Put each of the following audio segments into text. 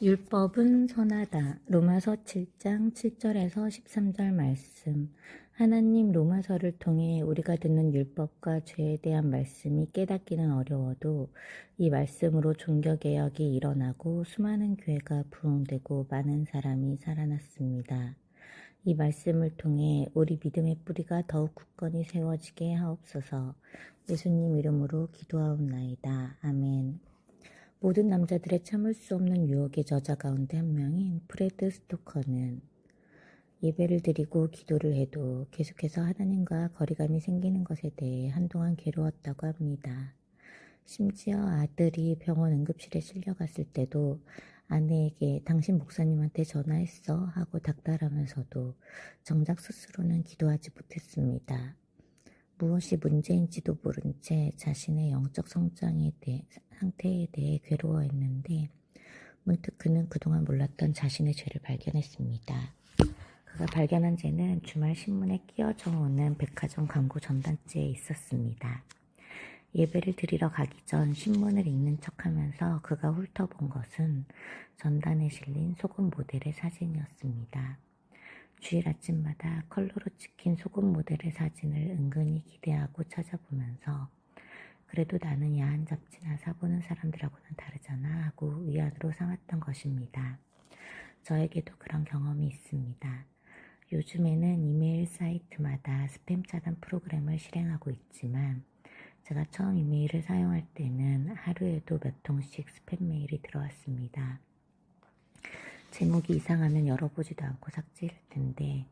율법은 선하다. 로마서 7장 7절에서 13절 말씀. 하나님 로마서를 통해 우리가 듣는 율법과 죄에 대한 말씀이 깨닫기는 어려워도 이 말씀으로 종교개혁이 일어나고 수많은 교회가 부흥되고 많은 사람이 살아났습니다. 이 말씀을 통해 우리 믿음의 뿌리가 더욱 굳건히 세워지게 하옵소서. 예수님 이름으로 기도하옵나이다. 아멘. 모든 남자들의 참을 수 없는 유혹의 저자 가운데 한 명인 프레드 스토커는 예배를 드리고 기도를 해도 계속해서 하나님과 거리감이 생기는 것에 대해 한동안 괴로웠다고 합니다. 심지어 아들이 병원 응급실에 실려갔을 때도 아내에게 당신 목사님한테 전화했어 하고 닥달하면서도 정작 스스로는 기도하지 못했습니다. 무엇이 문제인지도 모른 채 자신의 영적 상태에 대해 괴로워했는데 문득 그는 그동안 몰랐던 자신의 죄를 발견했습니다. 그가 발견한 죄는 주말 신문에 끼어져 오는 백화점 광고 전단지에 있었습니다. 예배를 드리러 가기 전 신문을 읽는 척하면서 그가 훑어본 것은 전단에 실린 소금 모델의 사진이었습니다. 주일 아침마다 컬러로 찍힌 소금 모델의 사진을 은근히 기대하고 찾아보면서 그래도 나는 야한 잡지나 사보는 사람들하고는 다르잖아 하고 위안으로 삼았던 것입니다. 저에게도 그런 경험이 있습니다. 요즘에는 이메일 사이트마다 스팸 차단 프로그램을 실행하고 있지만 제가 처음 이메일을 사용할 때는 하루에도 몇 통씩 스팸 메일이 들어왔습니다. 제목이 이상하면 열어보지도 않고 삭제할 텐데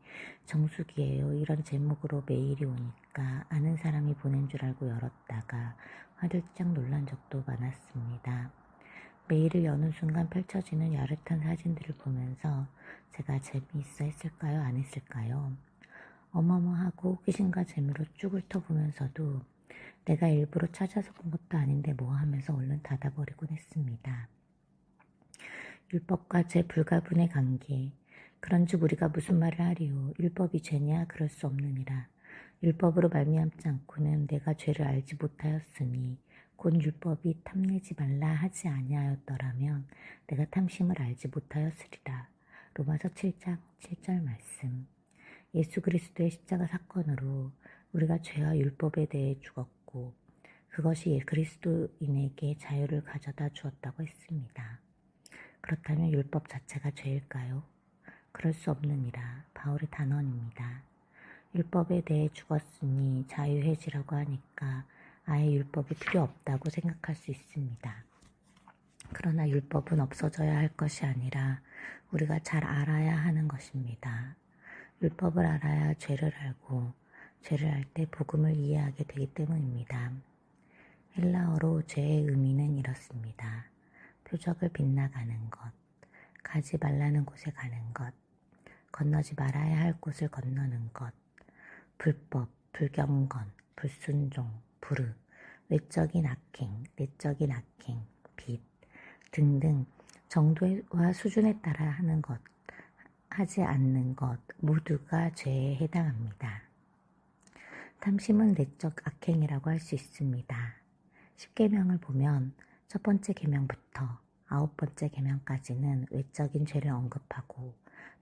정수기예요. 이런 제목으로 메일이 오니까 아는 사람이 보낸 줄 알고 열었다가 화들짝 놀란 적도 많았습니다. 메일을 여는 순간 펼쳐지는 야릇한 사진들을 보면서 제가 재미있어 했을까요? 안 했을까요? 어머머하고 호기심과 재미로 쭉 훑어보면서도 내가 일부러 찾아서 본 것도 아닌데 뭐 하면서 얼른 닫아버리곤 했습니다. 율법과 죄 불가분의 관계. 그런즉 우리가 무슨 말을 하리요. 율법이 죄냐? 그럴 수 없느니라. 율법으로 말미암지 않고는 내가 죄를 알지 못하였으니 곧 율법이 탐내지 말라 하지 아니하였더라면 내가 탐심을 알지 못하였으리라. 로마서 7장 7절 말씀. 예수 그리스도의 십자가 사건으로 우리가 죄와 율법에 대해 죽었고 그것이 그리스도인에게 자유를 가져다 주었다고 했습니다. 그렇다면 율법 자체가 죄일까요? 그럴 수 없느니라. 바울의 단언입니다. 율법에 대해 죽었으니 자유해지라고 하니까 아예 율법이 필요 없다고 생각할 수 있습니다. 그러나 율법은 없어져야 할 것이 아니라 우리가 잘 알아야 하는 것입니다. 율법을 알아야 죄를 알고 죄를 알 때 복음을 이해하게 되기 때문입니다. 헬라어로 죄의 의미는 이렇습니다. 표적을 빗나가는 것, 가지 말라는 곳에 가는 것, 건너지 말아야 할 곳을 건너는 것, 불법, 불경건, 불순종, 불의, 외적인 악행, 내적인 악행, 빚 등등 정도와 수준에 따라 하는 것, 하지 않는 것 모두가 죄에 해당합니다. 탐심은 내적 악행이라고 할 수 있습니다. 10계명을 보면 첫 번째 계명부터 9번째 계명까지는 외적인 죄를 언급하고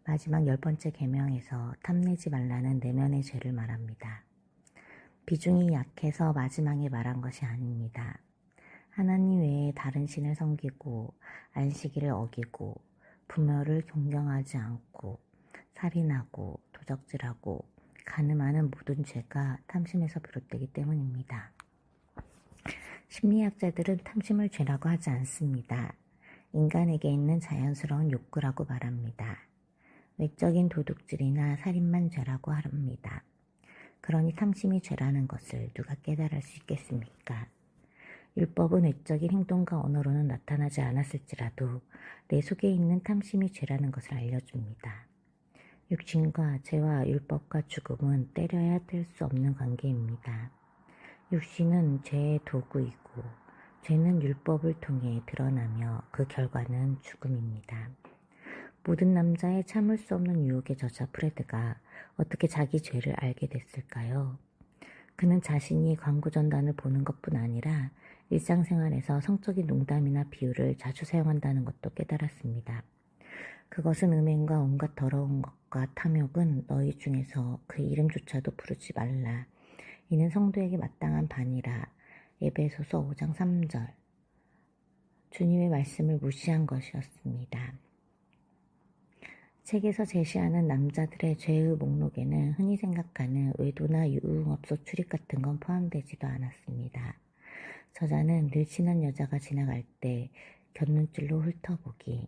마지막 10번째 계명에서 탐내지 말라는 내면의 죄를 말합니다. 비중이 약해서 마지막에 말한 것이 아닙니다. 하나님 외에 다른 신을 섬기고 안식일을 어기고 부모를 존경하지 않고 살인하고 도적질하고 간음하는 모든 죄가 탐심에서 비롯되기 때문입니다. 심리학자들은 탐심을 죄라고 하지 않습니다. 인간에게 있는 자연스러운 욕구라고 말합니다. 외적인 도둑질이나 살인만 죄라고 합니다. 그러니 탐심이 죄라는 것을 누가 깨달을 수 있겠습니까? 율법은 외적인 행동과 언어로는 나타나지 않았을지라도 내 속에 있는 탐심이 죄라는 것을 알려줍니다. 육신과 죄와 율법과 죽음은 때려야 뗄 수 없는 관계입니다. 육신은 죄의 도구이고 죄는 율법을 통해 드러나며 그 결과는 죽음입니다. 모든 남자의 참을 수 없는 유혹의 저자 프레드가 어떻게 자기 죄를 알게 됐을까요? 그는 자신이 광고 전단을 보는 것뿐 아니라 일상생활에서 성적인 농담이나 비유를 자주 사용한다는 것도 깨달았습니다. 그것은 음행과 온갖 더러운 것과 탐욕은 너희 중에서 그 이름조차도 부르지 말라. 이는 성도에게 마땅한 반이라. 에베소서 5장 3절. 주님의 말씀을 무시한 것이었습니다. 책에서 제시하는 남자들의 죄의 목록에는 흔히 생각하는 외도나 유흥업소 출입 같은 건 포함되지도 않았습니다. 저자는 늘 친한 여자가 지나갈 때 곁눈질로 훑어보기,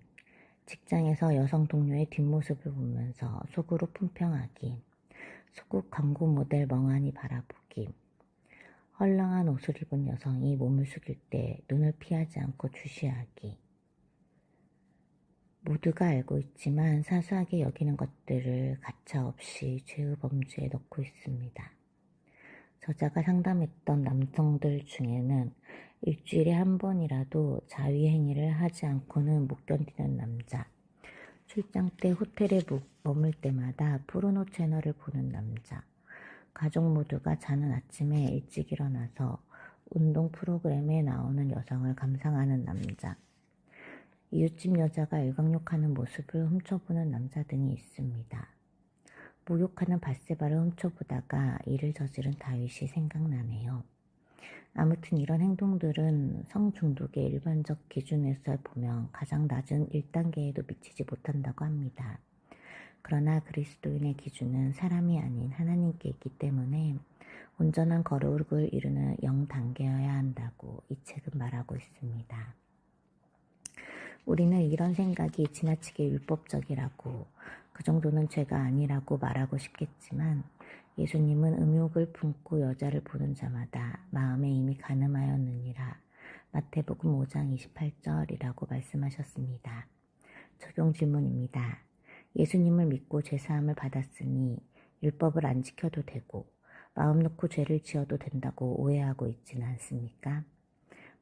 직장에서 여성 동료의 뒷모습을 보면서 속으로 품평하기, 소국 광고 모델 멍하니 바라보기, 헐렁한 옷을 입은 여성이 몸을 숙일 때 눈을 피하지 않고 주시하기. 모두가 알고 있지만 사소하게 여기는 것들을 가차없이 죄의 범주에 넣고 있습니다. 저자가 상담했던 남성들 중에는 일주일에 한 번이라도 자위행위를 하지 않고는 못 견디는 남자, 출장 때 호텔에 머물 때마다 포르노 채널을 보는 남자, 가족 모두가 자는 아침에 일찍 일어나서 운동 프로그램에 나오는 여성을 감상하는 남자, 이웃집 여자가 일광욕하는 모습을 훔쳐보는 남자 등이 있습니다. 목욕하는 밧세바를 훔쳐보다가 이를 저지른 다윗이 생각나네요. 아무튼 이런 행동들은 성중독의 일반적 기준에서 보면 가장 낮은 1단계에도 미치지 못한다고 합니다. 그러나 그리스도인의 기준은 사람이 아닌 하나님께 있기 때문에 온전한 거룩을 이루는 0단계여야 한다고 이 책은 말하고 있습니다. 우리는 이런 생각이 지나치게 율법적이라고, 그 정도는 죄가 아니라고 말하고 싶겠지만 예수님은 음욕을 품고 여자를 보는 자마다 마음에 이미 간음하였느니라. 마태복음 5장 28절이라고 말씀하셨습니다. 적용 질문입니다. 예수님을 믿고 죄사함을 받았으니 율법을 안 지켜도 되고 마음 놓고 죄를 지어도 된다고 오해하고 있지는 않습니까?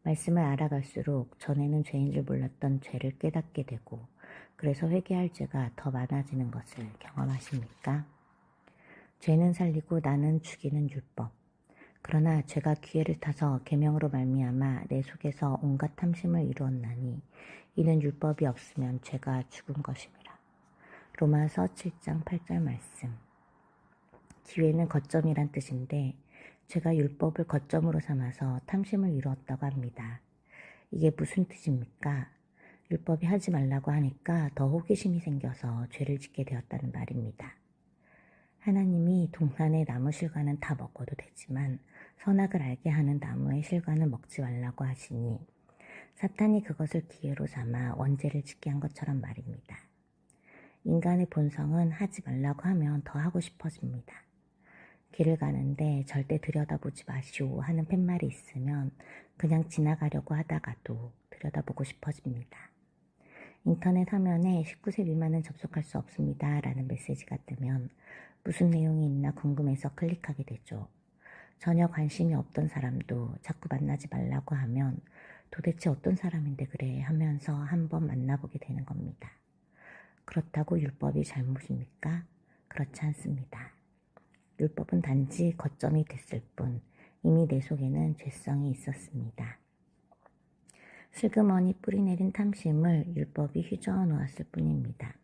말씀을 알아갈수록 전에는 죄인 줄 몰랐던 죄를 깨닫게 되고 그래서 회개할 죄가 더 많아지는 것을 경험하십니까? 죄는 살리고 나는 죽이는 율법. 그러나 죄가 기회를 타서 계명으로 말미암아 내 속에서 온갖 탐심을 이루었나니 이는 율법이 없으면 죄가 죽은 것임이라. 로마서 7장 8절 말씀. 기회는 거점이란 뜻인데 죄가 율법을 거점으로 삼아서 탐심을 이루었다고 합니다. 이게 무슨 뜻입니까? 율법이 하지 말라고 하니까 더 호기심이 생겨서 죄를 짓게 되었다는 말입니다. 하나님이 동산의 나무 실과는 다 먹어도 되지만 선악을 알게 하는 나무의 실과는 먹지 말라고 하시니 사탄이 그것을 기회로 삼아 원죄를 짓게 한 것처럼 말입니다. 인간의 본성은 하지 말라고 하면 더 하고 싶어집니다. 길을 가는데 절대 들여다보지 마시오 하는 팻말이 있으면 그냥 지나가려고 하다가도 들여다보고 싶어집니다. 인터넷 화면에 19세 미만은 접속할 수 없습니다 라는 메시지가 뜨면 무슨 내용이 있나 궁금해서 클릭하게 되죠. 전혀 관심이 없던 사람도 자꾸 만나지 말라고 하면 도대체 어떤 사람인데 그래 하면서 한번 만나보게 되는 겁니다. 그렇다고 율법이 잘못입니까? 그렇지 않습니다. 율법은 단지 거점이 됐을 뿐 이미 내 속에는 죄성이 있었습니다. 슬그머니 뿌리내린 탐심을 율법이 휘저어 놓았을 뿐입니다.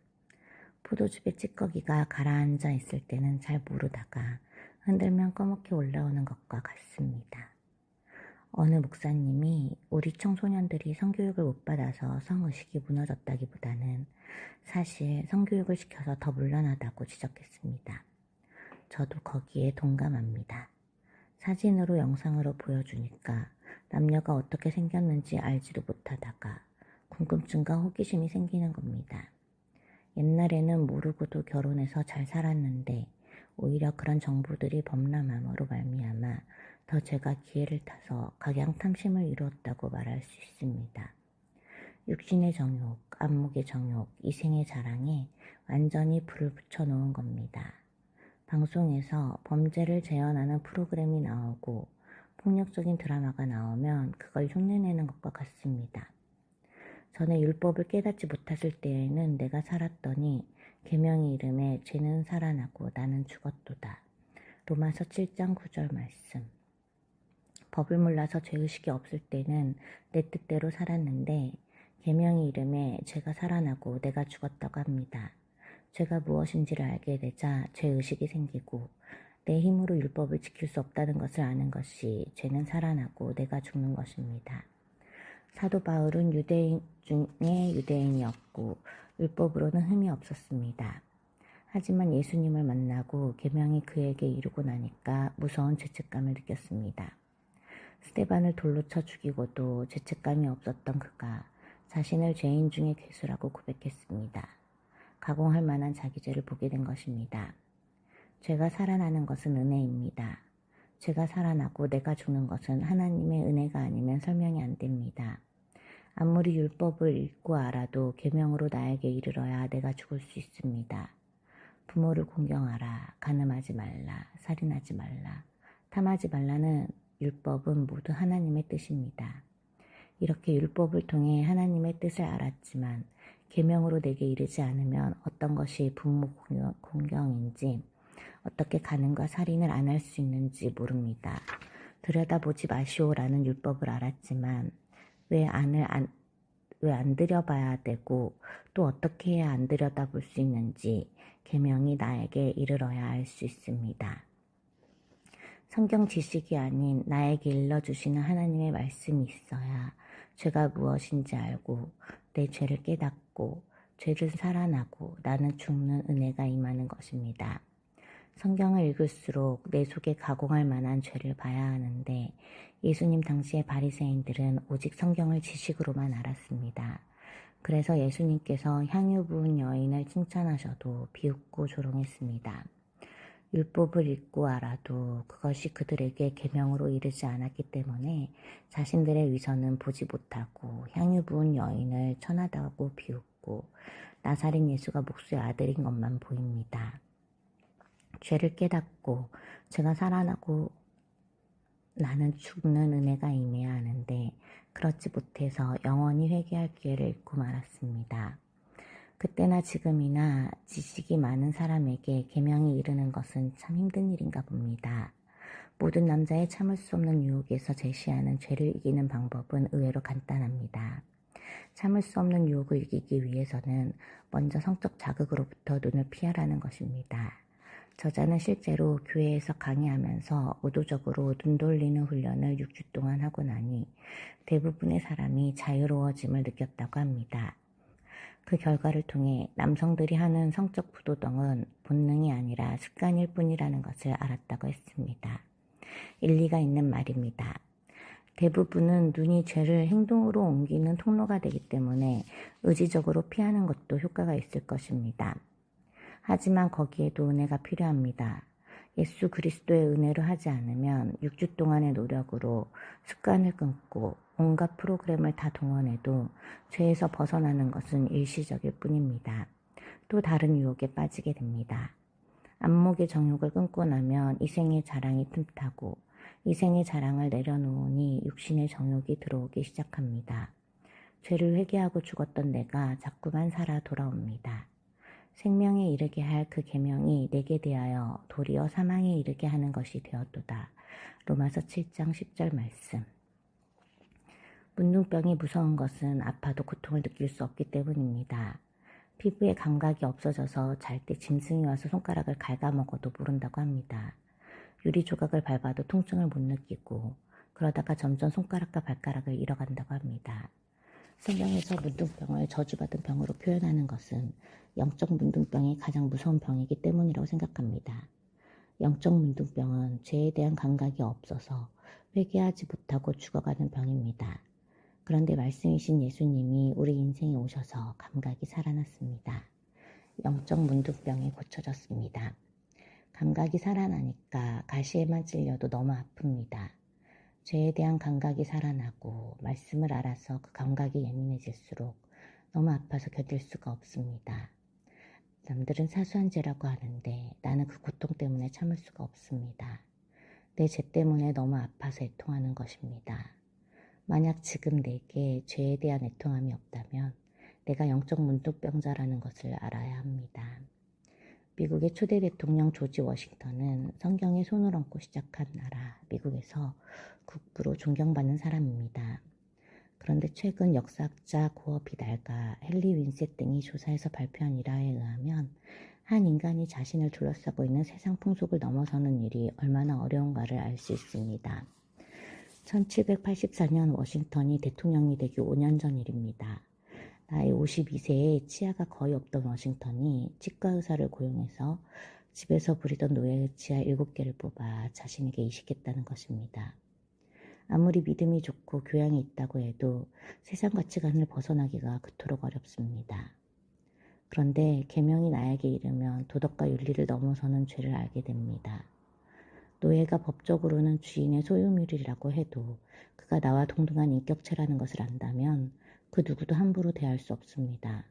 포도즙의 찌꺼기가 가라앉아 있을 때는 잘 모르다가 흔들면 꺼멓게 올라오는 것과 같습니다. 어느 목사님이 우리 청소년들이 성교육을 못 받아서 성의식이 무너졌다기보다는 사실 성교육을 시켜서 더 문란하다고 지적했습니다. 저도 거기에 동감합니다. 사진으로 영상으로 보여주니까 남녀가 어떻게 생겼는지 알지도 못하다가 궁금증과 호기심이 생기는 겁니다. 옛날에는 모르고도 결혼해서 잘 살았는데 오히려 그런 정보들이 범람함으로 말미암아 더 제가 기회를 타서 각양탐심을 이루었다고 말할 수 있습니다. 육신의 정욕, 안목의 정욕, 이생의 자랑에 완전히 불을 붙여놓은 겁니다. 방송에서 범죄를 재현하는 프로그램이 나오고 폭력적인 드라마가 나오면 그걸 흉내내는 것과 같습니다. 전에 율법을 깨닫지 못했을 때에는 내가 살았더니 계명의 이름에 죄는 살아나고 나는 죽었도다. 로마서 7장 9절 말씀. 법을 몰라서 죄의식이 없을 때는 내 뜻대로 살았는데 계명의 이름에 죄가 살아나고 내가 죽었다고 합니다. 죄가 무엇인지를 알게 되자 죄의식이 생기고 내 힘으로 율법을 지킬 수 없다는 것을 아는 것이 죄는 살아나고 내가 죽는 것입니다. 사도 바울은 유대인 중에 유대인이었고 율법으로는 흠이 없었습니다. 하지만 예수님을 만나고 계명이 그에게 이르고 나니까 무서운 죄책감을 느꼈습니다. 스데반을 돌로 쳐 죽이고도 죄책감이 없었던 그가 자신을 죄인 중에 괴수라고 고백했습니다. 가공할 만한 자기 죄를 보게 된 것입니다. 죄가 살아나는 것은 은혜입니다. 죄가 살아나고 내가 죽는 것은 하나님의 은혜가 아니면 설명이 안 됩니다. 아무리 율법을 읽고 알아도 계명으로 나에게 이르러야 내가 죽을 수 있습니다. 부모를 공경하라, 간음하지 말라, 살인하지 말라, 탐하지 말라는 율법은 모두 하나님의 뜻입니다. 이렇게 율법을 통해 하나님의 뜻을 알았지만 계명으로 내게 이르지 않으면 어떤 것이 부모 공경인지 어떻게 간음과 살인을 안 할 수 있는지 모릅니다. 들여다보지 마시오라는 율법을 알았지만 왜 안 들여봐야 되고 또 어떻게 해야 안 들여다볼 수 있는지 계명이 나에게 이르러야 알 수 있습니다. 성경 지식이 아닌 나에게 일러주시는 하나님의 말씀이 있어야 죄가 무엇인지 알고 내 죄를 깨닫고 죄를 살아나고 나는 죽는 은혜가 임하는 것입니다. 성경을 읽을수록 내 속에 가공할 만한 죄를 봐야 하는데 예수님 당시의 바리새인들은 오직 성경을 지식으로만 알았습니다. 그래서 예수님께서 향유 부은 여인을 칭찬하셔도 비웃고 조롱했습니다. 율법을 읽고 알아도 그것이 그들에게 계명으로 이르지 않았기 때문에 자신들의 위선은 보지 못하고 향유 부은 여인을 천하다고 비웃고 나사렛 예수가 목수의 아들인 것만 보입니다. 죄를 깨닫고 죄가 살아나고 나는 죽는 은혜가 임해야 하는데 그렇지 못해서 영원히 회개할 기회를 잃고 말았습니다. 그때나 지금이나 지식이 많은 사람에게 계명이 이르는 것은 참 힘든 일인가 봅니다. 모든 남자의 참을 수 없는 유혹에서 제시하는 죄를 이기는 방법은 의외로 간단합니다. 참을 수 없는 유혹을 이기기 위해서는 먼저 성적 자극으로부터 눈을 피하라는 것입니다. 저자는 실제로 교회에서 강의하면서 의도적으로 눈 돌리는 훈련을 6주 동안 하고 나니 대부분의 사람이 자유로워짐을 느꼈다고 합니다. 그 결과를 통해 남성들이 하는 성적 부도덕은 본능이 아니라 습관일 뿐이라는 것을 알았다고 했습니다. 일리가 있는 말입니다. 대부분은 눈이 죄를 행동으로 옮기는 통로가 되기 때문에 의지적으로 피하는 것도 효과가 있을 것입니다. 하지만 거기에도 은혜가 필요합니다. 예수 그리스도의 은혜로 하지 않으면 6주 동안의 노력으로 습관을 끊고 온갖 프로그램을 다 동원해도 죄에서 벗어나는 것은 일시적일 뿐입니다. 또 다른 유혹에 빠지게 됩니다. 안목의 정욕을 끊고 나면 이생의 자랑이 틈타고 이생의 자랑을 내려놓으니 육신의 정욕이 들어오기 시작합니다. 죄를 회개하고 죽었던 내가 자꾸만 살아 돌아옵니다. 생명에 이르게 할 그 계명이 내게 대하여 도리어 사망에 이르게 하는 것이 되었도다. 로마서 7장 10절 말씀. 문둥병이 무서운 것은 아파도 고통을 느낄 수 없기 때문입니다. 피부에 감각이 없어져서 잘 때 짐승이 와서 손가락을 갉아먹어도 모른다고 합니다. 유리 조각을 밟아도 통증을 못 느끼고 그러다가 점점 손가락과 발가락을 잃어간다고 합니다. 성경에서 문둥병을 저주받은 병으로 표현하는 것은 영적 문둥병이 가장 무서운 병이기 때문이라고 생각합니다. 영적 문둥병은 죄에 대한 감각이 없어서 회개하지 못하고 죽어가는 병입니다. 그런데 말씀이신 예수님이 우리 인생에 오셔서 감각이 살아났습니다. 영적 문둥병이 고쳐졌습니다. 감각이 살아나니까 가시에만 찔려도 너무 아픕니다. 죄에 대한 감각이 살아나고 말씀을 알아서 그 감각이 예민해질수록 너무 아파서 견딜 수가 없습니다. 남들은 사소한 죄라고 하는데 나는 그 고통 때문에 참을 수가 없습니다. 내 죄 때문에 너무 아파서 애통하는 것입니다. 만약 지금 내게 죄에 대한 애통함이 없다면 내가 영적 문둥병자라는 것을 알아야 합니다. 미국의 초대 대통령 조지 워싱턴은 성경에 손을 얹고 시작한 나라 미국에서 국부로 존경받는 사람입니다. 그런데 최근 역사학자 고어 비달과 헨리 윈셋 등이 조사해서 발표한 일화에 의하면 한 인간이 자신을 둘러싸고 있는 세상 풍속을 넘어서는 일이 얼마나 어려운가를 알 수 있습니다. 1784년 워싱턴이 대통령이 되기 5년 전 일입니다. 나이 52세에 치아가 거의 없던 워싱턴이 치과 의사를 고용해서 집에서 부리던 노예의 치아 7개를 뽑아 자신에게 이식했다는 것입니다. 아무리 믿음이 좋고 교양이 있다고 해도 세상 가치관을 벗어나기가 그토록 어렵습니다. 그런데 계명이 나에게 이르면 도덕과 윤리를 넘어서는 죄를 알게 됩니다. 노예가 법적으로는 주인의 소유물이라고 해도 그가 나와 동등한 인격체라는 것을 안다면 그 누구도 함부로 대할 수 없습니다.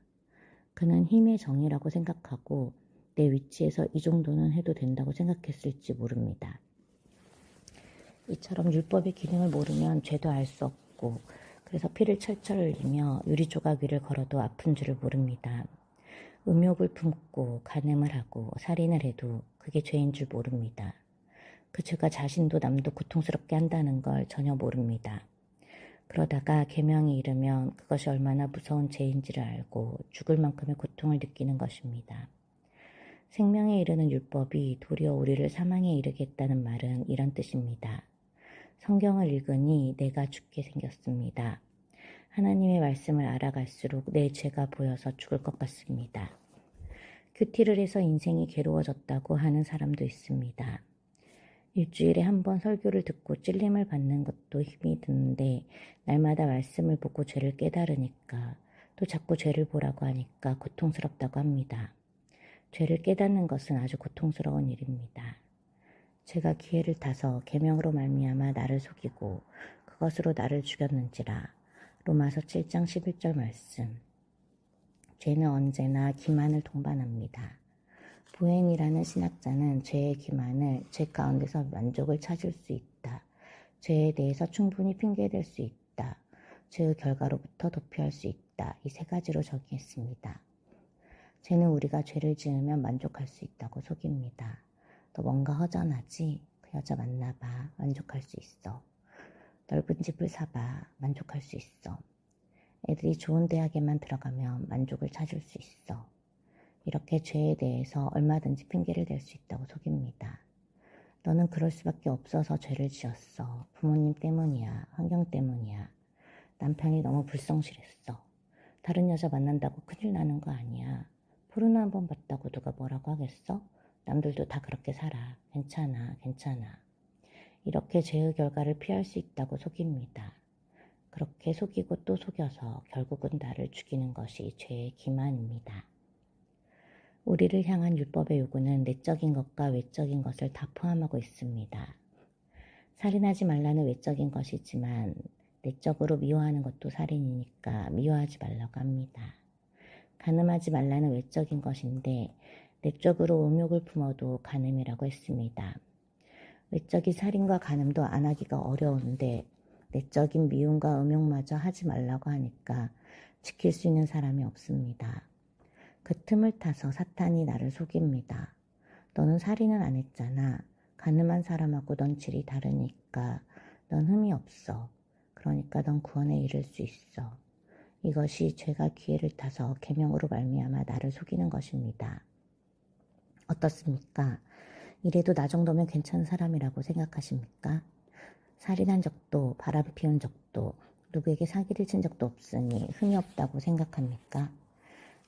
그는 힘의 정의라고 생각하고 내 위치에서 이 정도는 해도 된다고 생각했을지 모릅니다. 이처럼 율법의 기능을 모르면 죄도 알 수 없고 그래서 피를 철철 흘리며 유리조각 위를 걸어도 아픈 줄을 모릅니다. 음욕을 품고 간음을 하고 살인을 해도 그게 죄인 줄 모릅니다. 그 죄가 자신도 남도 고통스럽게 한다는 걸 전혀 모릅니다. 그러다가 계명이 이르면 그것이 얼마나 무서운 죄인지를 알고 죽을 만큼의 고통을 느끼는 것입니다. 생명에 이르는 율법이 도리어 우리를 사망에 이르게 했다는 말은 이런 뜻입니다. 성경을 읽으니 내가 죽게 생겼습니다. 하나님의 말씀을 알아갈수록 내 죄가 보여서 죽을 것 같습니다. 큐티를 해서 인생이 괴로워졌다고 하는 사람도 있습니다. 일주일에 한 번 설교를 듣고 찔림을 받는 것도 힘이 드는데 날마다 말씀을 보고 죄를 깨달으니까 또 자꾸 죄를 보라고 하니까 고통스럽다고 합니다. 죄를 깨닫는 것은 아주 고통스러운 일입니다. 제가 기회를 타서 계명으로 말미암아 나를 속이고 그것으로 나를 죽였는지라. 로마서 7장 11절 말씀. 죄는 언제나 기만을 동반합니다. 보헨이라는 신학자는 죄의 기만을 죄 가운데서 만족을 찾을 수 있다. 죄에 대해서 충분히 핑계댈 수 있다. 죄의 결과로부터 도피할 수 있다. 이 3가지로 정의했습니다. 죄는 우리가 죄를 지으면 만족할 수 있다고 속입니다. 너 뭔가 허전하지? 그 여자 만나봐. 만족할 수 있어. 넓은 집을 사봐. 만족할 수 있어. 애들이 좋은 대학에만 들어가면 만족을 찾을 수 있어. 이렇게 죄에 대해서 얼마든지 핑계를 댈 수 있다고 속입니다. 너는 그럴 수밖에 없어서 죄를 지었어. 부모님 때문이야. 환경 때문이야. 남편이 너무 불성실했어. 다른 여자 만난다고 큰일 나는 거 아니야. 포르노 한 번 봤다고 누가 뭐라고 하겠어? 남들도 다 그렇게 살아. 괜찮아, 괜찮아. 이렇게 죄의 결과를 피할 수 있다고 속입니다. 그렇게 속이고 또 속여서 결국은 나를 죽이는 것이 죄의 기만입니다. 우리를 향한 율법의 요구는 내적인 것과 외적인 것을 다 포함하고 있습니다. 살인하지 말라는 외적인 것이지만 내적으로 미워하는 것도 살인이니까 미워하지 말라고 합니다. 간음하지 말라는 외적인 것인데 내적으로 음욕을 품어도 간음이라고 했습니다. 외적인 살인과 간음도 안 하기가 어려운데 내적인 미움과 음욕마저 하지 말라고 하니까 지킬 수 있는 사람이 없습니다. 그 틈을 타서 사탄이 나를 속입니다. 너는 살인은 안 했잖아. 간음한 사람하고 넌 질이 다르니까 넌 흠이 없어. 그러니까 넌 구원에 이를 수 있어. 이것이 죄가 기회를 타서 계명으로 말미암아 나를 속이는 것입니다. 어떻습니까? 이래도 나 정도면 괜찮은 사람이라고 생각하십니까? 살인한 적도 바람 피운 적도 누구에게 사기를 친 적도 없으니 흠이 없다고 생각합니까?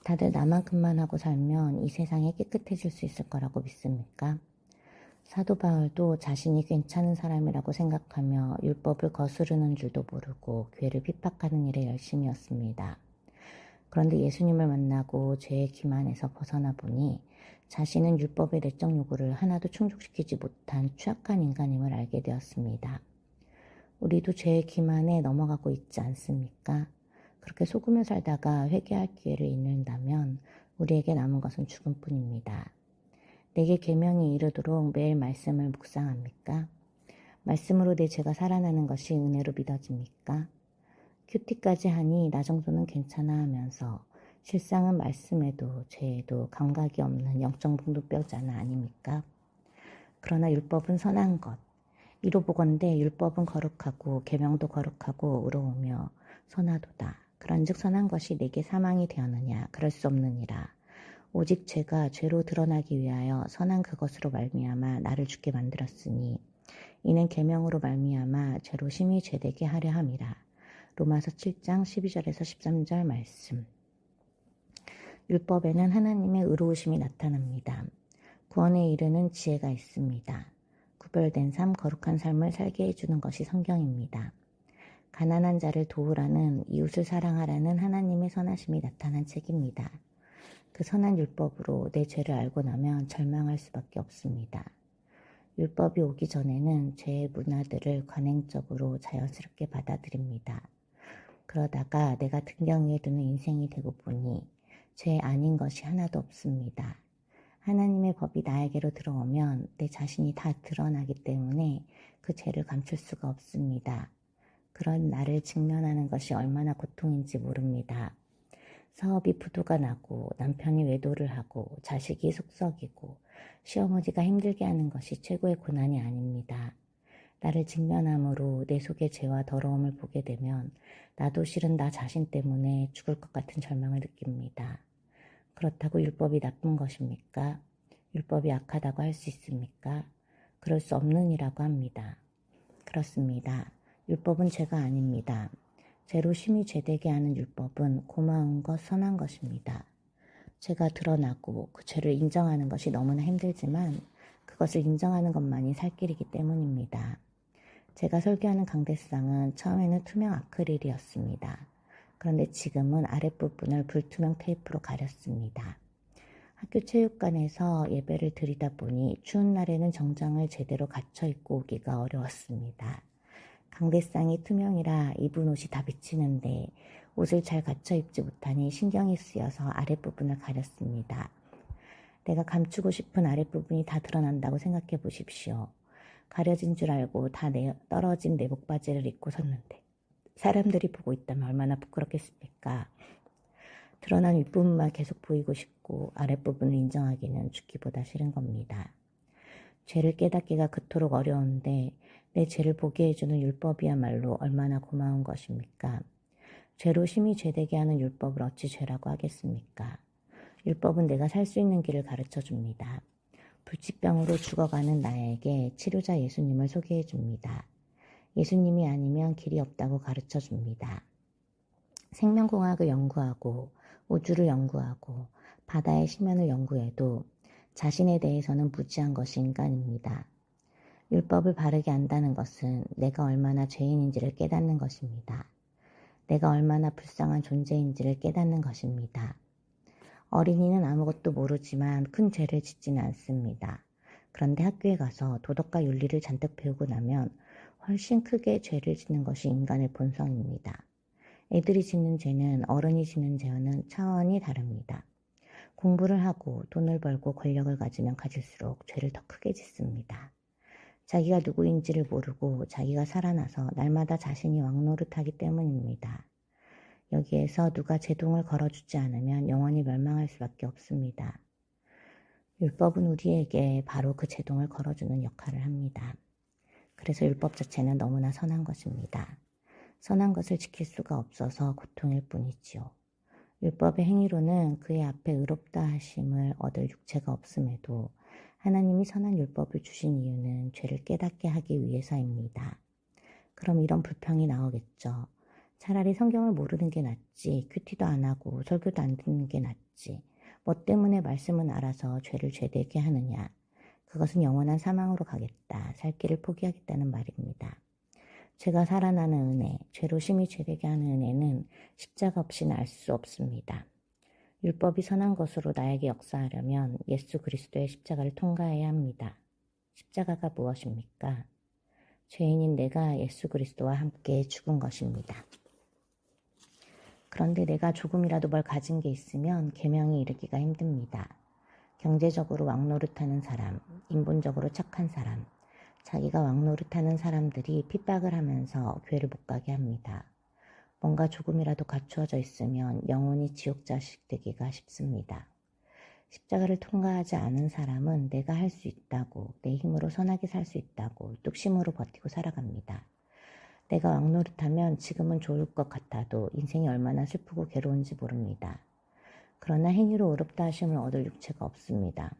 다들 나만큼만 하고 살면 이 세상이 깨끗해질 수 있을 거라고 믿습니까? 사도 바울도 자신이 괜찮은 사람이라고 생각하며 율법을 거스르는 줄도 모르고 교회를 핍박하는 일에 열심이었습니다. 그런데 예수님을 만나고 죄의 기만에서 벗어나 보니 자신은 율법의 내적 요구를 하나도 충족시키지 못한 취약한 인간임을 알게 되었습니다. 우리도 죄의 기만에 넘어가고 있지 않습니까? 그렇게 속으며 살다가 회개할 기회를 잃는다면 우리에게 남은 것은 죽음뿐입니다. 내게 계명이 이르도록 매일 말씀을 묵상합니까? 말씀으로 내 죄가 살아나는 것이 은혜로 믿어집니까? 큐티까지 하니 나 정도는 괜찮아 하면서 실상은 말씀에도 죄에도 감각이 없는 영적 문둥병자는 아닙니까? 그러나 율법은 선한 것. 이로 보건대 율법은 거룩하고 계명도 거룩하고 의로우며 선하도다. 그런즉 선한 것이 내게 사망이 되었느냐? 그럴 수 없느니라. 오직 죄가 죄로 드러나기 위하여 선한 그것으로 말미암아 나를 죽게 만들었으니 이는 계명으로 말미암아 죄로 심히 죄되게 하려 함이라. 로마서 7장 12절에서 13절 말씀. 율법에는 하나님의 의로우심이 나타납니다. 구원에 이르는 지혜가 있습니다. 구별된 삶, 거룩한 삶을 살게 해주는 것이 성경입니다. 가난한 자를 도우라는, 이웃을 사랑하라는 하나님의 선하심이 나타난 책입니다. 그 선한 율법으로 내 죄를 알고 나면 절망할 수밖에 없습니다. 율법이 오기 전에는 죄의 문화들을 관행적으로 자연스럽게 받아들입니다. 그러다가 내가 등경 위에 두는 인생이 되고 보니 죄 아닌 것이 하나도 없습니다. 하나님의 법이 나에게로 들어오면 내 자신이 다 드러나기 때문에 그 죄를 감출 수가 없습니다. 그런 나를 직면하는 것이 얼마나 고통인지 모릅니다. 사업이 부도가 나고 남편이 외도를 하고 자식이 속썩이고 시어머니가 힘들게 하는 것이 최고의 고난이 아닙니다. 나를 직면함으로 내 속의 죄와 더러움을 보게 되면 나도 실은 나 자신 때문에 죽을 것 같은 절망을 느낍니다. 그렇다고 율법이 나쁜 것입니까? 율법이 악하다고 할 수 있습니까? 그럴 수 없느니라고 합니다. 그렇습니다. 율법은 죄가 아닙니다. 죄로 심히 죄되게 하는 율법은 고마운 것, 선한 것입니다. 죄가 드러나고 그 죄를 인정하는 것이 너무나 힘들지만 그것을 인정하는 것만이 살 길이기 때문입니다. 제가 설교하는 강대상은 처음에는 투명 아크릴이었습니다. 그런데 지금은 아랫부분을 불투명 테이프로 가렸습니다. 학교 체육관에서 예배를 드리다 보니 추운 날에는 정장을 제대로 갖춰 입고 오기가 어려웠습니다. 강대상이 투명이라 입은 옷이 다 비치는데 옷을 잘 갖춰 입지 못하니 신경이 쓰여서 아랫부분을 가렸습니다. 내가 감추고 싶은 아랫부분이 다 드러난다고 생각해 보십시오. 가려진 줄 알고 다 떨어진 내복 바지를 입고 섰는데 사람들이 보고 있다면 얼마나 부끄럽겠습니까? 드러난 윗부분만 계속 보이고 싶고 아랫부분을 인정하기는 죽기보다 싫은 겁니다. 죄를 깨닫기가 그토록 어려운데 내 죄를 보게 해주는 율법이야말로 얼마나 고마운 것입니까? 죄로 심히 죄되게 하는 율법을 어찌 죄라고 하겠습니까? 율법은 내가 살 수 있는 길을 가르쳐 줍니다. 불치병으로 죽어가는 나에게 치료자 예수님을 소개해 줍니다. 예수님이 아니면 길이 없다고 가르쳐 줍니다. 생명공학을 연구하고 우주를 연구하고 바다의 심연을 연구해도 자신에 대해서는 무지한 것이 인간입니다. 율법을 바르게 안다는 것은 내가 얼마나 죄인인지를 깨닫는 것입니다. 내가 얼마나 불쌍한 존재인지를 깨닫는 것입니다. 어린이는 아무것도 모르지만 큰 죄를 짓지는 않습니다. 그런데 학교에 가서 도덕과 윤리를 잔뜩 배우고 나면 훨씬 크게 죄를 짓는 것이 인간의 본성입니다. 애들이 짓는 죄는 어른이 짓는 죄와는 차원이 다릅니다. 공부를 하고 돈을 벌고 권력을 가지면 가질수록 죄를 더 크게 짓습니다. 자기가 누구인지를 모르고 자기가 살아나서 날마다 자신이 왕노릇하기 때문입니다. 여기에서 누가 제동을 걸어주지 않으면 영원히 멸망할 수밖에 없습니다. 율법은 우리에게 바로 그 제동을 걸어주는 역할을 합니다. 그래서 율법 자체는 너무나 선한 것입니다. 선한 것을 지킬 수가 없어서 고통일 뿐이지요. 율법의 행위로는 그의 앞에 의롭다 하심을 얻을 육체가 없음에도 하나님이 선한 율법을 주신 이유는 죄를 깨닫게 하기 위해서입니다. 그럼 이런 불평이 나오겠죠. 차라리 성경을 모르는 게 낫지, 큐티도 안 하고 설교도 안 듣는 게 낫지. 뭐 때문에 말씀은 알아서 죄를 죄되게 하느냐. 그것은 영원한 사망으로 가겠다, 살 길을 포기하겠다는 말입니다. 죄가 살아나는 은혜, 죄로 심히 죄되게 하는 은혜는 십자가 없이는 알 수 없습니다. 율법이 선한 것으로 나에게 역사하려면 예수 그리스도의 십자가를 통과해야 합니다. 십자가가 무엇입니까? 죄인인 내가 예수 그리스도와 함께 죽은 것입니다. 그런데 내가 조금이라도 뭘 가진 게 있으면 계명에 이르기가 힘듭니다. 경제적으로 왕노릇하는 사람, 인본적으로 착한 사람, 자기가 왕노릇하는 사람들이 핍박을 하면서 교회를 못 가게 합니다. 뭔가 조금이라도 갖추어져 있으면 영원히 지옥 자식 되기가 쉽습니다. 십자가를 통과하지 않은 사람은 내가 할 수 있다고, 내 힘으로 선하게 살 수 있다고 뚝심으로 버티고 살아갑니다. 내가 왕노릇하면 지금은 좋을 것 같아도 인생이 얼마나 슬프고 괴로운지 모릅니다. 그러나 행위로 의롭다 하심을 얻을 육체가 없습니다.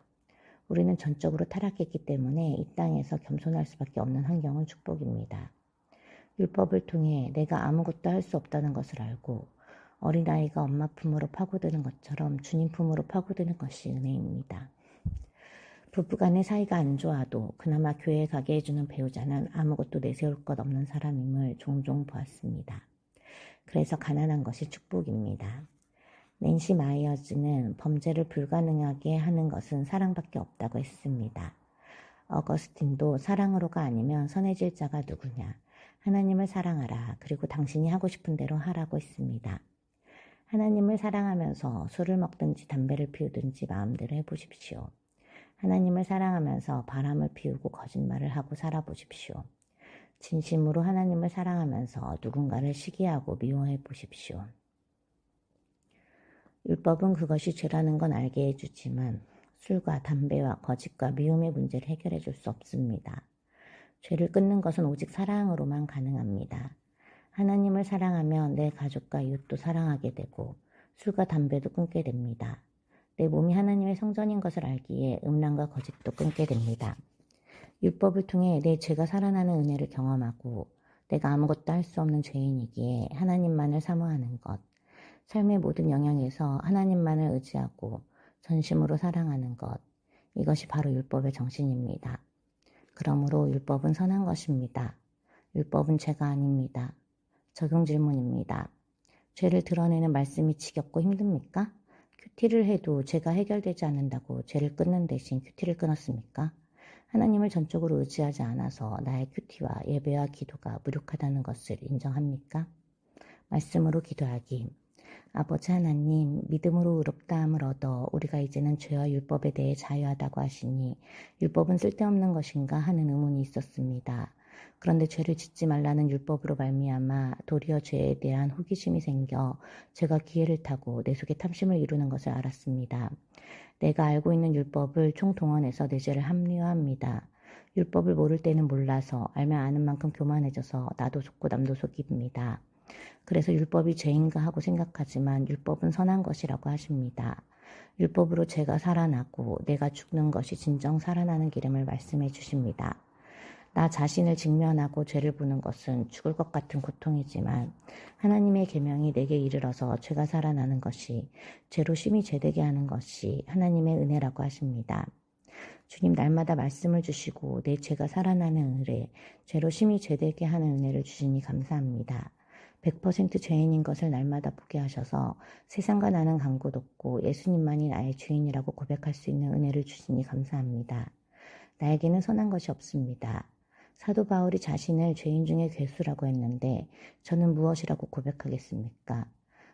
우리는 전적으로 타락했기 때문에 이 땅에서 겸손할 수밖에 없는 환경은 축복입니다. 율법을 통해 내가 아무것도 할 수 없다는 것을 알고 어린아이가 엄마 품으로 파고드는 것처럼 주님 품으로 파고드는 것이 은혜입니다. 부부간의 사이가 안 좋아도 그나마 교회에 가게 해주는 배우자는 아무것도 내세울 것 없는 사람임을 종종 보았습니다. 그래서 가난한 것이 축복입니다. 낸시 마이어즈는 범죄를 불가능하게 하는 것은 사랑밖에 없다고 했습니다. 어거스틴도 사랑으로가 아니면 선해질 자가 누구냐. 하나님을 사랑하라. 그리고 당신이 하고 싶은 대로 하라고 했습니다. 하나님을 사랑하면서 술을 먹든지 담배를 피우든지 마음대로 해보십시오. 하나님을 사랑하면서 바람을 피우고 거짓말을 하고 살아보십시오. 진심으로 하나님을 사랑하면서 누군가를 시기하고 미워해 보십시오. 율법은 그것이 죄라는 건 알게 해주지만 술과 담배와 거짓과 미움의 문제를 해결해 줄 수 없습니다. 죄를 끊는 것은 오직 사랑으로만 가능합니다. 하나님을 사랑하면 내 가족과 이웃도 사랑하게 되고 술과 담배도 끊게 됩니다. 내 몸이 하나님의 성전인 것을 알기에 음란과 거짓도 끊게 됩니다. 율법을 통해 내 죄가 살아나는 은혜를 경험하고 내가 아무것도 할 수 없는 죄인이기에 하나님만을 사모하는 것, 삶의 모든 영역에서 하나님만을 의지하고 전심으로 사랑하는 것, 이것이 바로 율법의 정신입니다. 그러므로 율법은 선한 것입니다. 율법은 죄가 아닙니다. 적용 질문입니다. 죄를 드러내는 말씀이 지겹고 힘듭니까? 큐티를 해도 죄가 해결되지 않는다고 죄를 끊는 대신 큐티를 끊었습니까? 하나님을 전적으로 의지하지 않아서 나의 큐티와 예배와 기도가 무력하다는 것을 인정합니까? 말씀으로 기도하기. 아버지 하나님, 믿음으로 의롭다함을 얻어 우리가 이제는 죄와 율법에 대해 자유하다고 하시니 율법은 쓸데없는 것인가 하는 의문이 있었습니다. 그런데 죄를 짓지 말라는 율법으로 말미암아 도리어 죄에 대한 호기심이 생겨 죄가 기회를 타고 내 속에 탐심을 이루는 것을 알았습니다. 내가 알고 있는 율법을 총동원해서 내 죄를 합리화합니다. 율법을 모를 때는 몰라서 알면 아는 만큼 교만해져서 나도 속고 남도 속입니다. 그래서 율법이 죄인가 하고 생각하지만 율법은 선한 것이라고 하십니다. 율법으로 죄가 살아나고 내가 죽는 것이 진정 살아나는 길임을 말씀해 주십니다. 나 자신을 직면하고 죄를 부는 것은 죽을 것 같은 고통이지만 하나님의 계명이 내게 이르러서 죄가 살아나는 것이 죄로 심히 죄되게 하는 것이 하나님의 은혜라고 하십니다. 주님 날마다 말씀을 주시고 내 죄가 살아나는 은혜, 죄로 심히 죄되게 하는 은혜를 주시니 감사합니다. 100% 죄인인 것을 날마다 보게 하셔서 세상과 나는 간 곳 없고 예수님만이 나의 주인이라고 고백할 수 있는 은혜를 주시니 감사합니다. 나에게는 선한 것이 없습니다. 사도 바울이 자신을 죄인 중에 괴수라고 했는데 저는 무엇이라고 고백하겠습니까?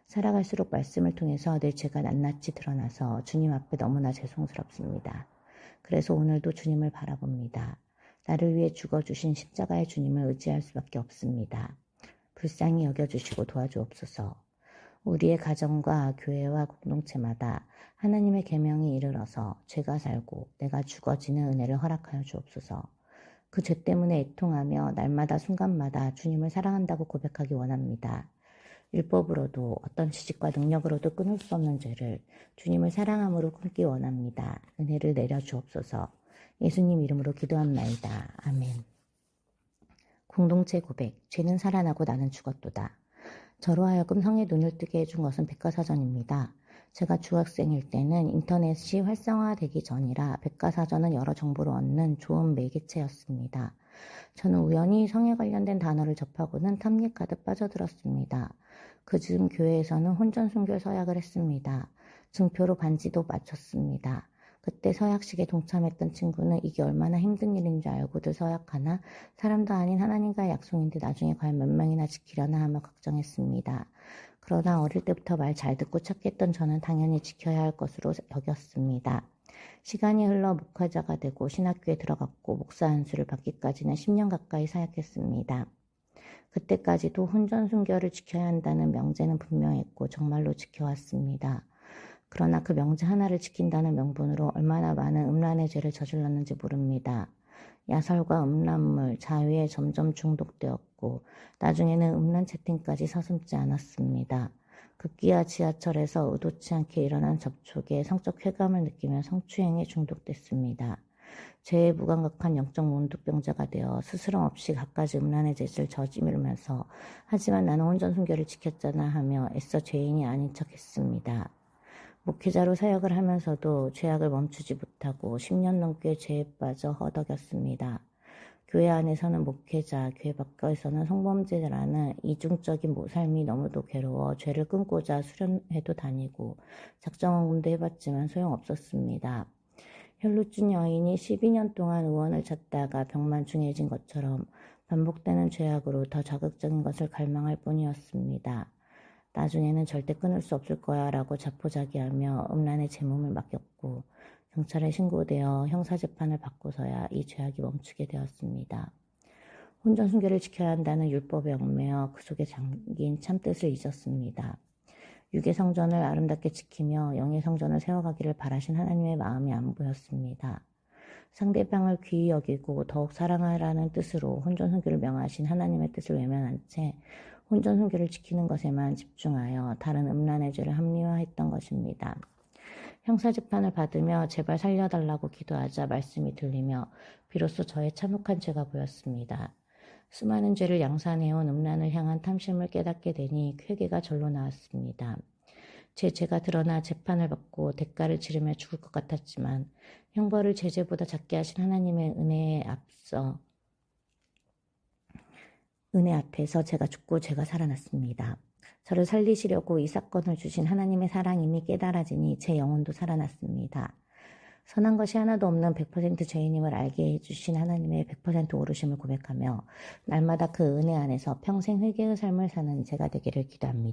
살아갈수록 말씀을 통해서 내 죄가 낱낱이 드러나서 주님 앞에 너무나 죄송스럽습니다. 그래서 오늘도 주님을 바라봅니다. 나를 위해 죽어주신 십자가의 주님을 의지할 수밖에 없습니다. 불쌍히 여겨주시고 도와주옵소서. 우리의 가정과 교회와 공동체마다 하나님의 계명이 이르러서 죄가 살고 내가 죽어지는 은혜를 허락하여 주옵소서. 그 죄 때문에 애통하며 날마다 순간마다 주님을 사랑한다고 고백하기 원합니다. 율법으로도 어떤 지식과 능력으로도 끊을 수 없는 죄를 주님을 사랑함으로 끊기 원합니다. 은혜를 내려 주옵소서. 예수님 이름으로 기도합나이다. 아멘. 공동체 고백. 죄는 살아나고 나는 죽었도다. 저로 하여금 성에 눈을 뜨게 해준 것은 백과사전입니다. 제가 중학생일 때는 인터넷이 활성화되기 전이라 백과사전은 여러 정보를 얻는 좋은 매개체였습니다. 저는 우연히 성에 관련된 단어를 접하고는 탐닉 가득 빠져들었습니다. 그중 교회에서는 혼전순결 서약을 했습니다. 증표로 반지도 맞췄습니다. 그때 서약식에 동참했던 친구는 이게 얼마나 힘든 일인 줄 알고들 서약하나 사람도 아닌 하나님과의 약속인데 나중에 과연 몇 명이나 지키려나 하며 걱정했습니다. 그러나 어릴 때부터 말 잘 듣고 착했던 저는 당연히 지켜야 할 것으로 여겼습니다. 시간이 흘러 목회자가 되고 신학교에 들어갔고 목사 안수를 받기까지는 10년 가까이 사역했습니다. 그때까지도 혼전순결을 지켜야 한다는 명제는 분명했고 정말로 지켜왔습니다. 그러나 그 명제 하나를 지킨다는 명분으로 얼마나 많은 음란의 죄를 저질렀는지 모릅니다. 야설과 음란물, 자위에 점점 중독되었고 나중에는 음란 채팅까지 서슴지 않았습니다. 급기야 지하철에서 의도치 않게 일어난 접촉에 성적 쾌감을 느끼며 성추행에 중독됐습니다. 죄에 무감각한 영적 문득병자가 되어 스스럼 없이 갖가지 음란의 죄를 저지르면서 하지만 나는 혼전순결을 지켰잖아 하며 애써 죄인이 아닌 척했습니다. 목회자로 사역을 하면서도 죄악을 멈추지 못하고 10년 넘게 죄에 빠져 허덕였습니다. 교회 안에서는 목회자, 교회 밖에서는 성범죄자라는 이중적인 삶이 너무도 괴로워 죄를 끊고자 수련회도 다니고 작정원금도 해봤지만 소용없었습니다. 혈루증 여인이 12년 동안 의원을 찾다가 병만 중해진 것처럼 반복되는 죄악으로 더 자극적인 것을 갈망할 뿐이었습니다. 나중에는 절대 끊을 수 없을 거야 라고 자포자기하며 음란에 제 몸을 맡겼고 경찰에 신고되어 형사재판을 받고서야 이 죄악이 멈추게 되었습니다. 혼전순결을 지켜야 한다는 율법에 얽매여 그 속에 잠긴 참뜻을 잊었습니다. 육의 성전을 아름답게 지키며 영의 성전을 세워가기를 바라신 하나님의 마음이 안 보였습니다. 상대방을 귀히 여기고 더욱 사랑하라는 뜻으로 혼전순결을 명하신 하나님의 뜻을 외면한 채 혼전순결을 지키는 것에만 집중하여 다른 음란의 죄를 합리화했던 것입니다. 형사재판을 받으며 제발 살려달라고 기도하자 말씀이 들리며 비로소 저의 참혹한 죄가 보였습니다. 수많은 죄를 양산해온 음란을 향한 탐심을 깨닫게 되니 회개가 절로 나왔습니다. 제 죄가 드러나 재판을 받고 대가를 치르며 죽을 것 같았지만 형벌을 제 죄보다 작게 하신 하나님의 은혜 앞에서 제가 죽고 제가 살아났습니다. 저를 살리시려고 이 사건을 주신 하나님의 사랑임이 깨달아지니 제 영혼도 살아났습니다. 선한 것이 하나도 없는 100% 죄인임을 알게 해주신 하나님의 100% 오르심을 고백하며 날마다 그 은혜 안에서 평생 회개의 삶을 사는 제가 되기를 기도합니다.